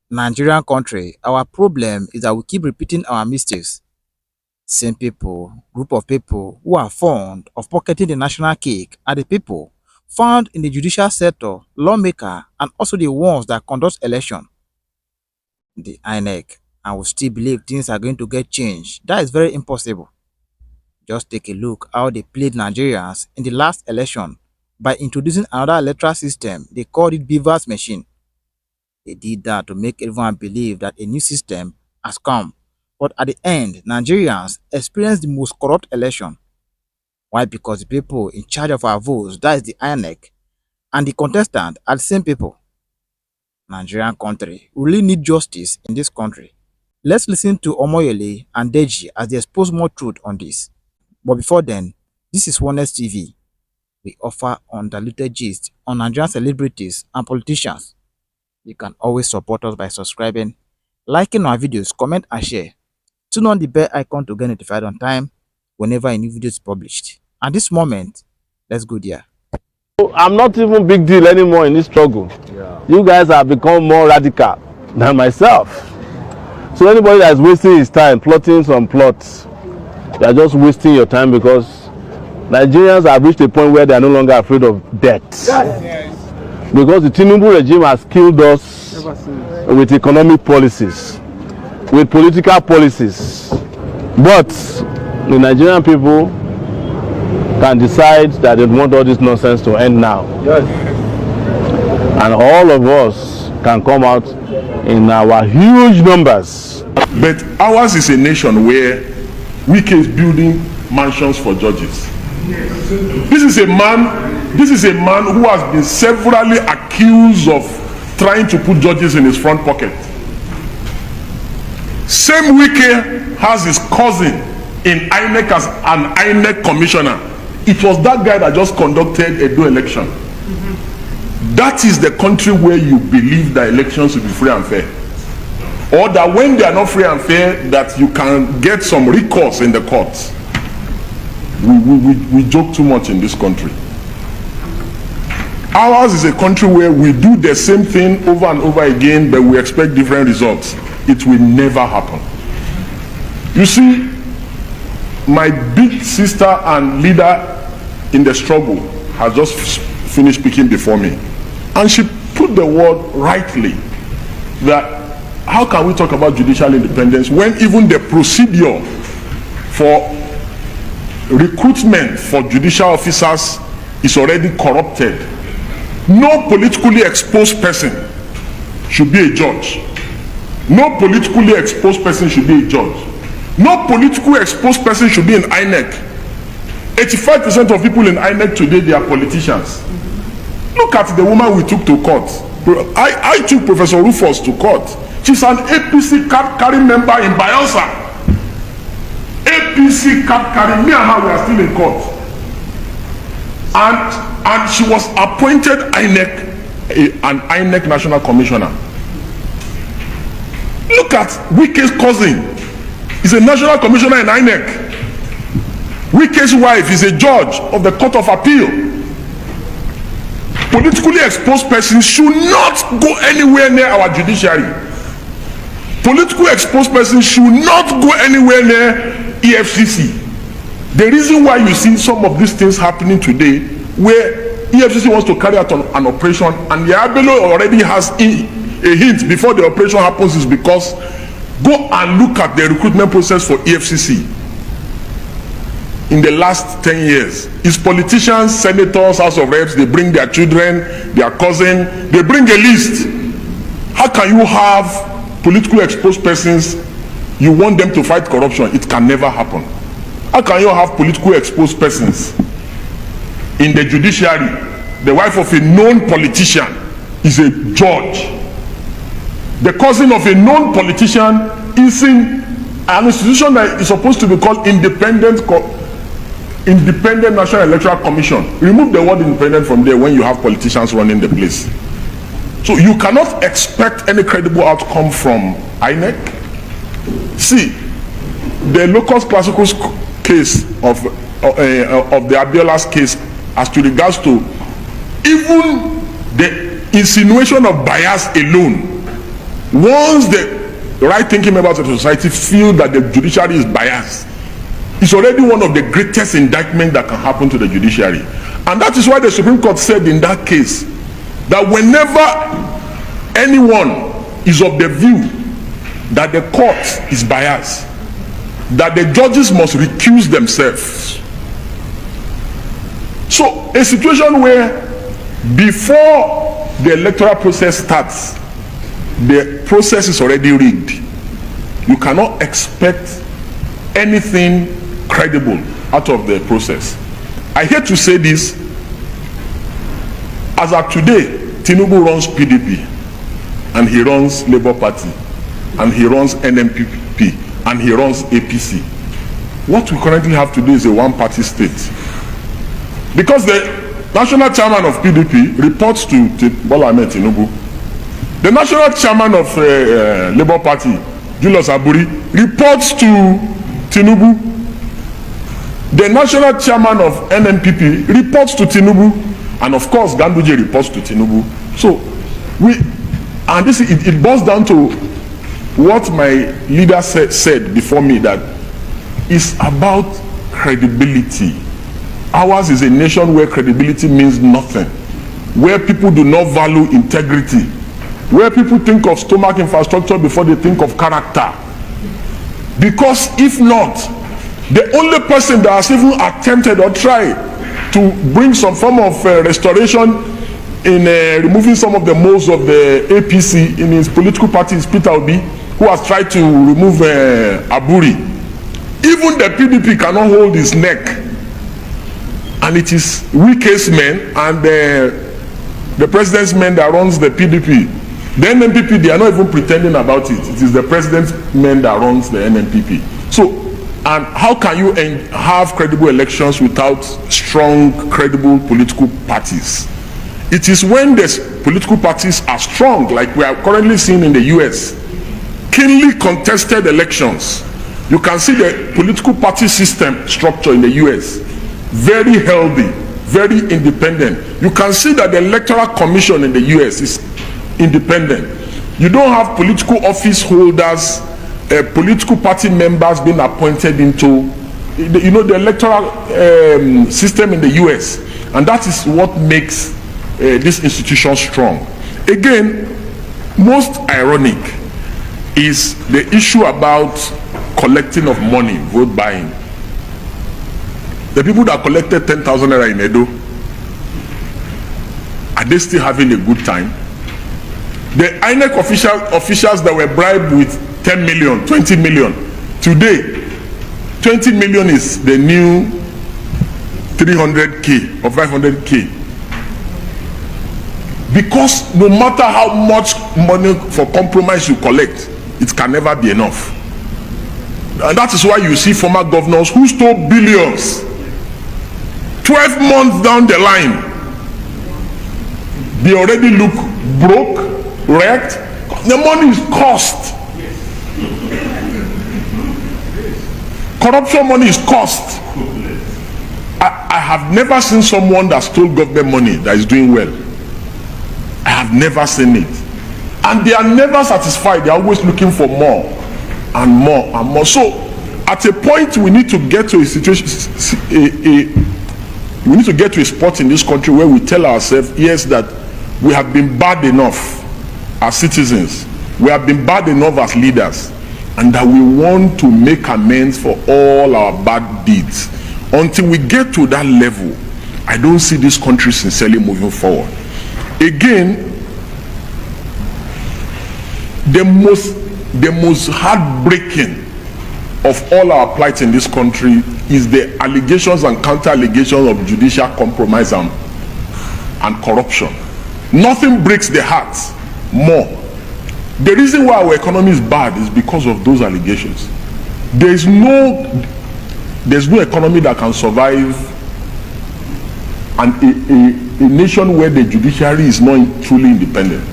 Nigerian country, our problem is that we keep repeating our mistakes. Same people, group of people who are fond of pocketing the national cake are the people found in the judicial sector, lawmaker, and also the ones that conduct election, the INEC, and we still believe things are going to get changed. That is very impossible. Just take a look how they played Nigerians in the last election by introducing another electoral system. They called it Beaver's machine. They did that to make everyone believe that a new system has come. But at the end, Nigerians experienced the most corrupt election. Why? Because the people in charge of our votes, that is the INEC, and the contestant are the same people. Nigerian country, we really need justice in this country. Let's listen to Omoyele and Deji as they expose more truth on this. But before then, this is Oneness TV. We offer undiluted gist on Nigerian celebrities and politicians. You can always support us by subscribing, liking our videos, comment and share. Turn on the bell icon to get notified on time whenever a new video is published. At this moment, let's go there. I'm not even big deal anymore in this struggle. Yeah. You guys have become more radical than myself. So anybody that's wasting his time plotting some plots, they are just wasting your time, because Nigerians have reached a point where they are no longer afraid of death. Yes. Because the Tinubu regime has killed us with economic policies, with political policies. But the Nigerian people can decide that they want all this nonsense to end now. Yes. And all of us can come out in our huge numbers. But ours is a nation where Wike is building mansions for judges. This is a man who has been severally accused of trying to put judges in his front pocket. Same Wike has his cousin in INEC as an INEC commissioner. It was that guy that just conducted a do election. That is the country where you believe that elections will be free and fair. Or that when they are not free and fair, that you can get some recourse in the courts. We joke too much in this country. Ours is a country where we do the same thing over and over again, but we expect different results. It will never happen. You see, my big sister and leader in the struggle has just finished speaking before me, and she put the word rightly, that how can we talk about judicial independence when even the procedure for recruitment for judicial officers is already corrupted? No politically exposed person should be a judge. No politically exposed person should be a judge. No politically exposed person should be in INEC. 85% of people in INEC today, they are politicians. Look at the woman we took to court. I took Professor Rufus to court. She's an APC card carrying member in Bayelsa. APC card carrying, me and her, we are still in court. And she was appointed an INEC national commissioner. Look at Wike's cousin. He's a national commissioner in INEC. Wike's wife is a judge of the Court of Appeal. Politically exposed persons should not go anywhere near our judiciary. Politically exposed persons should not go anywhere near EFCC. The reason why you see some of these things happening today, where EFCC wants to carry out an operation and the Abelo already has a hint before the operation happens, is because go and look at the recruitment process for EFCC in the last 10 years. It's politicians, senators, House of Reps, they bring their children, their cousin, they bring a list. How can you have politically exposed persons, you want them to fight corruption? It can never happen. How can you have politically exposed persons in the judiciary? The wife of a known politician is a judge. The cousin of a known politician is in an institution that is supposed to be called Independent National Electoral Commission. Remove the word independent from there when you have politicians running the place. So you cannot expect any credible outcome from INEC. See, the Locust Classical case of the Abiola's case, as to regards to even the insinuation of bias alone, Once the right-thinking members of the society feel that the judiciary is biased, it's already one of the greatest indictments that can happen to the judiciary. And that is why the Supreme Court said in that case that whenever anyone is of the view that the court is biased, that the judges must recuse themselves. So a situation where before the electoral process starts, the process is already rigged, you cannot expect anything credible out of the process. I hate to say this, as of today, Tinubu runs PDP, and he runs Labour Party, and he runs NMPP, and he runs APC. What we currently have today is a one-party state. Because the national chairman of PDP reports to Bola Tinubu. The national chairman of Labour Party, Julius Aburi, reports to Tinubu. The national chairman of NNPP reports to Tinubu, and of course Ganduje reports to Tinubu. So it boils down to what my leader said before me, that it's about credibility. Ours is a nation where credibility means nothing, where people do not value integrity, where people think of stomach infrastructure before they think of character. Because if not, the only person that has even attempted or tried to bring some form of restoration in removing some of the moles of the APC in his political party is Peter Obi, who has tried to remove Aburi. Even the PDP cannot hold his neck, and it is Wike's men and the president's men that runs the PDP. The NNPP, they are not even pretending about it. It is the president's men that runs the NNPP. So, and how can you have credible elections without strong, credible political parties? It is when the political parties are strong, like we are currently seeing in the US, keenly contested elections. You can see the political party system structure in the US, very healthy, very independent. You can see that the Electoral Commission in the US is independent. You don't have political office holders, political party members being appointed into, the electoral system in the US, and that is what makes this institution strong. Again, most ironic is the issue about collecting of money, vote buying. The people that collected 10,000 naira in Edo, are they still having a good time? The INEC officials that were bribed with 10 million, 20 million, today 20 million is the new 300k or 500k. Because no matter how much money for compromise you collect, it can never be enough. And that is why you see former governors who stole billions, 12 months down the line, they already look broke, wrecked. The money is cost. Corruption money is cost. I have never seen someone that stole government money that is doing well. I have never seen it. And they are never satisfied. They are always looking for more and more and more. So at a point we need to get to a situation, we need to get to a spot in this country where we tell ourselves, yes, that we have been bad enough as citizens, we have been bad enough as leaders, and that we want to make amends for all our bad deeds. Until we get to that level, I don't see this country sincerely moving forward. Again, the most heartbreaking of all our plight in this country is the allegations and counter allegations of judicial compromise and corruption. Nothing breaks the heart more. The reason why our economy is bad is because of those allegations. There's no economy that can survive a nation where the judiciary is not truly independent.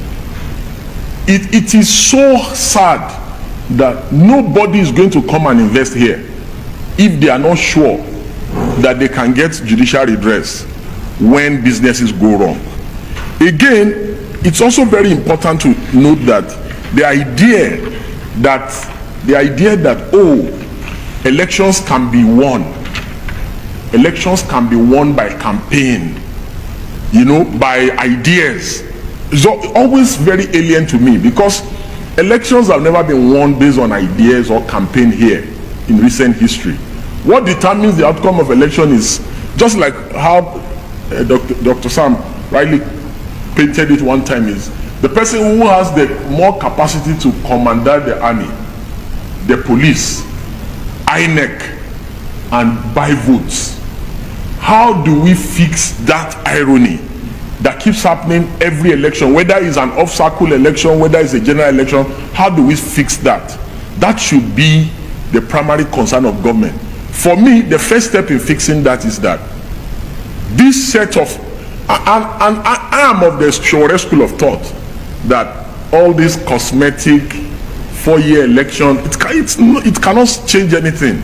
It is so sad that nobody is going to come and invest here if they are not sure that they can get judicial redress when businesses go wrong. Again, it's also very important to note that The idea that elections can be won. Elections can be won by campaign, by ideas. It's always very alien to me, because elections have never been won based on ideas or campaign here in recent history. What determines the outcome of election is just like how Dr. Sam rightly painted it one time, is the person who has the more capacity to command the army, the police, INEC, and buy votes. How do we fix that irony that keeps happening every election, whether it's an off-cycle election, whether it's a general election? How do we fix that? That should be the primary concern of government. For me, the first step in fixing that is that this set of, and I am of the Sowere school of thought that all this cosmetic 4-year election, it cannot change anything.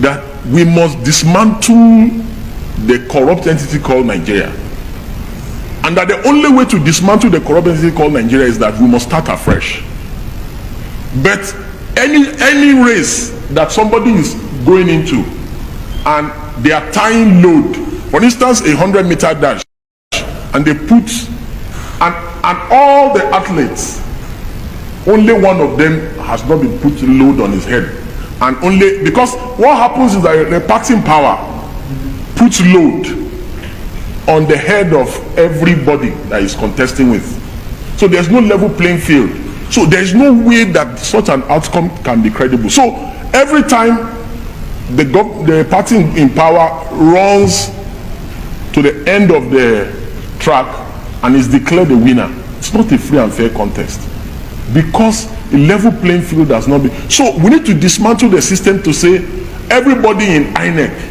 That we must dismantle the corrupt entity called Nigeria. And that the only way to dismantle the corrupt entity called Nigeria is that we must start afresh. But any race that somebody is going into and they are tying load, for instance, 100-meter dash, and they put, and all the athletes, only one of them has not been put load on his head. And only, because what happens is that the parting power puts load on the head of everybody that is contesting with. So there's no level playing field. So there's no way that such an outcome can be credible. So every time the party in power runs to the end of the track and is declared the winner, it's not a free and fair contest, because a level playing field has not been. So we need to dismantle the system to say everybody in INEC,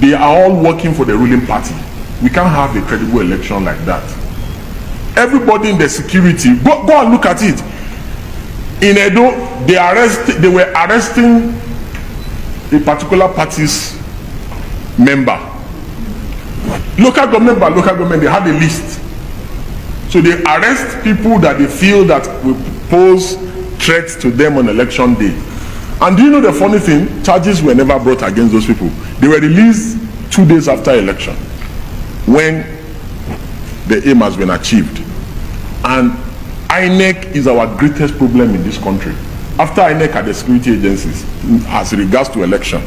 they are all working for the ruling party. We can't have a credible election like that. Everybody in the security, go and look at it. In Edo, they were arresting a particular party's member. Local government by local government, they had a list. So they arrest people that they feel that will pose threats to them on election day. And do you know the funny thing? Charges were never brought against those people. They were released 2 days after election, when the aim has been achieved. And INEC is our greatest problem in this country. After INEC are the security agencies as regards to election.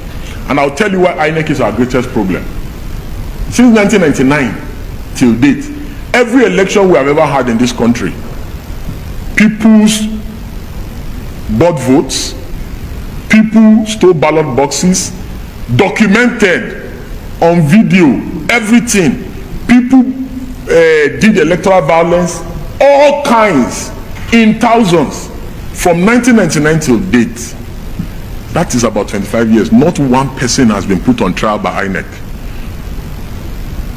And I'll tell you why INEC is our greatest problem. Since 1999 till date, every election we have ever had in this country, people's bought votes, people stole ballot boxes, documented on video, everything. People did electoral violence, all kinds, in thousands, from 1999 till date. That is about 25 years. Not one person has been put on trial by INEC.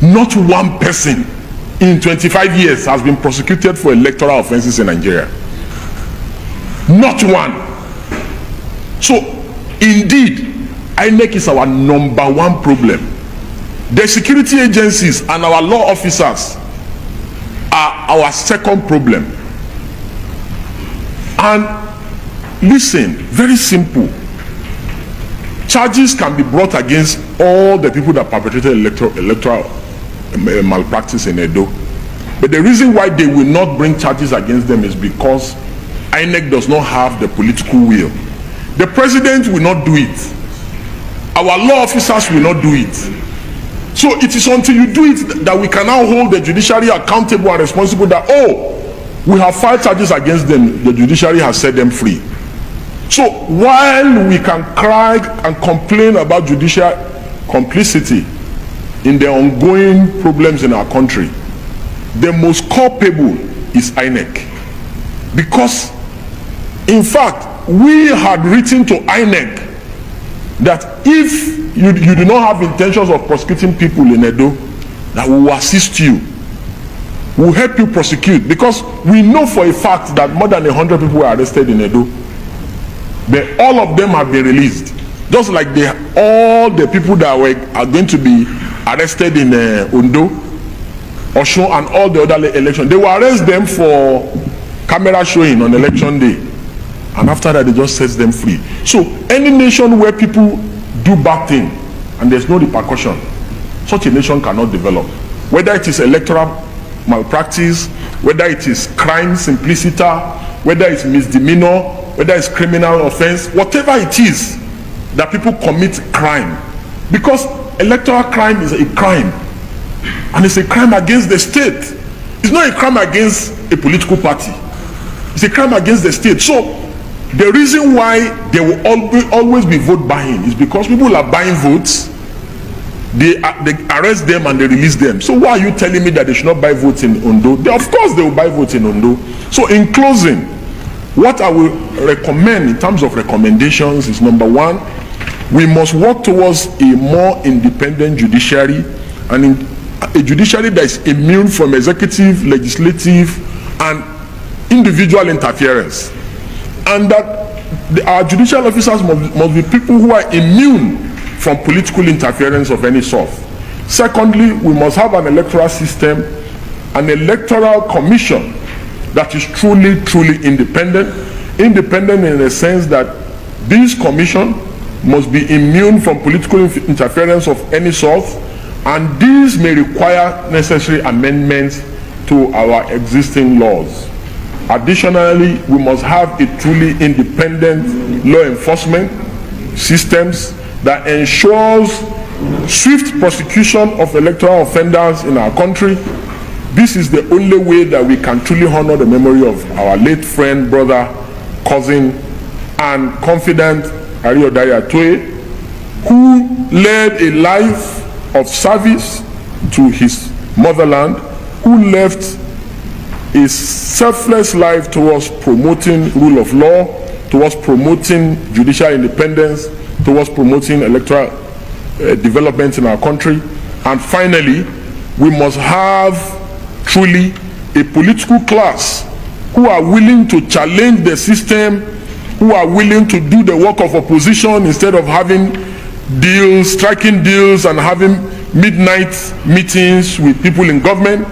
Not one person in 25 years has been prosecuted for electoral offenses in Nigeria. Not one. So, indeed, INEC is our #1 problem. The security agencies and our law officers are our second problem. And listen, very simple. Charges can be brought against all the people that perpetrated electoral malpractice in Edo. But the reason why they will not bring charges against them is because INEC does not have the political will. The president will not do it. Our law officers will not do it. So it is until you do it that we can now hold the judiciary accountable and responsible, that, oh, we have filed charges against them, the judiciary has set them free. So while we can cry and complain about judicial complicity in the ongoing problems in our country, the most culpable is INEC. Because, in fact, we had written to INEC that if you do not have intentions of prosecuting people in Edo, that we will assist you. We will help you prosecute, because we know for a fact that more than 100 people were arrested in Edo. But all of them have been released. Just like all the people that are going to be arrested in Ondo, Osho, and all the other elections. They will arrest them for camera showing on election day, and after that they just set them free. So any nation where people do bad thing and there's no repercussion, such a nation cannot develop. Whether it is electoral malpractice, whether it is crime simpliciter, whether it's misdemeanor, whether it's criminal offense, whatever it is that people commit crime. Because electoral crime is a crime, and it's a crime against the state. It's not a crime against a political party. It's a crime against the state. So the reason why there will always be vote buying is because people are buying votes, they arrest them and they release them. So why are you telling me that they should not buy votes in Ondo? Of course they will buy votes in Ondo. So in closing, what I will recommend in terms of recommendations is, number one, we must work towards a more independent judiciary, and a judiciary that is immune from executive, legislative, and individual interference. And that our judicial officers must be people who are immune from political interference of any sort. Secondly, we must have an electoral system, an electoral commission that is truly independent. Independent in the sense that this commission must be immune from political interference of any sort, and these may require necessary amendments to our existing laws. Additionally, we must have a truly independent law enforcement systems that ensures swift prosecution of electoral offenders in our country. This is the only way that we can truly honor the memory of our late friend, brother, cousin, and confidant Ariodare Atoye, who led a life of service to his motherland, who left a selfless life towards promoting rule of law, towards promoting judicial independence, towards promoting electoral development in our country. And finally, we must have truly a political class who are willing to challenge the system, who are willing to do the work of opposition instead of having deals, striking deals, and having midnight meetings with people in government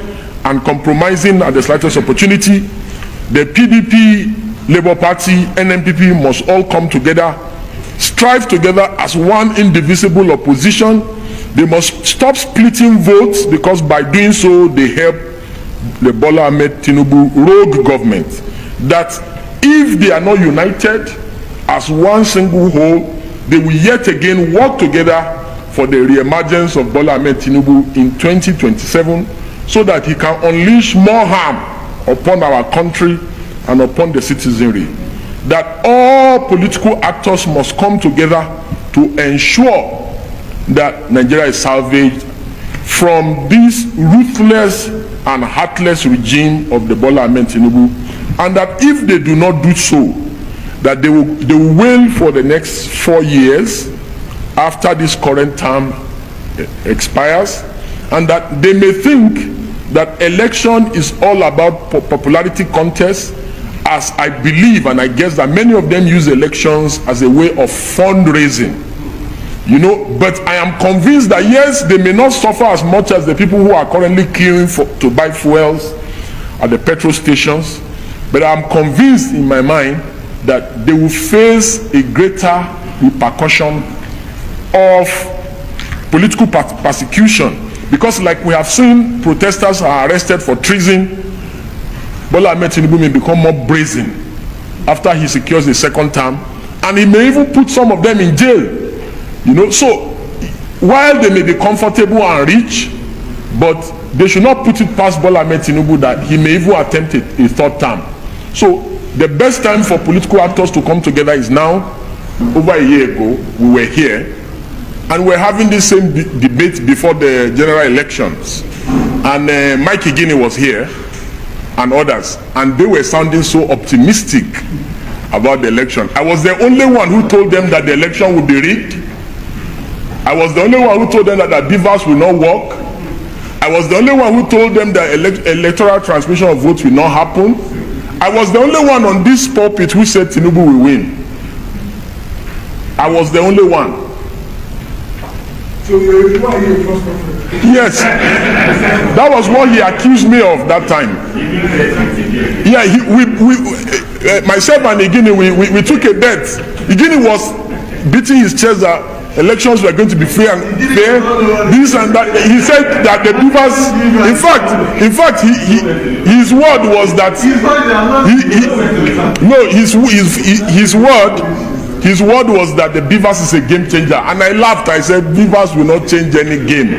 and compromising at the slightest opportunity. The PDP, Labour Party, NNPP must all come together, strive together as one indivisible opposition. They must stop splitting votes, because by doing so they help the Bola Tinubu rogue government. That if they are not united as one single whole, they will yet again work together for the re-emergence of Bola Tinubu in 2027, so that he can unleash more harm upon our country and upon the citizenry. That all political actors must come together to ensure that Nigeria is salvaged from this ruthless and heartless regime of the Bola Tinubu, and that if they do not do so, that they will wail for the next 4 years after this current term expires, and that they may think that election is all about popularity contest, as I believe and I guess that many of them use elections as a way of fundraising. You know, but I am convinced that yes, they may not suffer as much as the people who are currently queuing to buy fuels at the petrol stations, but I am convinced in my mind that they will face a greater repercussion of political persecution, because like we have seen, protesters are arrested for treason. Bola Tinubu may become more brazen after he secures the second term, and he may even put some of them in jail. You know, so while they may be comfortable and rich, but they should not put it past Bola Tinubu that he may even attempt a third term. So the best time for political actors to come together is now. Over a year ago, we were here and we're having this same debate before the general elections, and Mike Igini was here and others, and they were sounding so optimistic about the election. I was the only one who told them that the election would be rigged. I was the only one who told them that the beavers will not work. I was the only one who told them that electoral transmission of votes will not happen. I was the only one on this pulpit who said Tinubu will win. I was the only one. So why are you a prophet? Yes, that was what he accused me of that time. Yeah, myself and Igini, we took a bet. Igini was beating his chest that elections were going to be fair and fair. This and that. He said that the Beavers, in fact, his word was that his word was that the Beavers is a game changer. And I laughed. I said, Beavers will not change any game.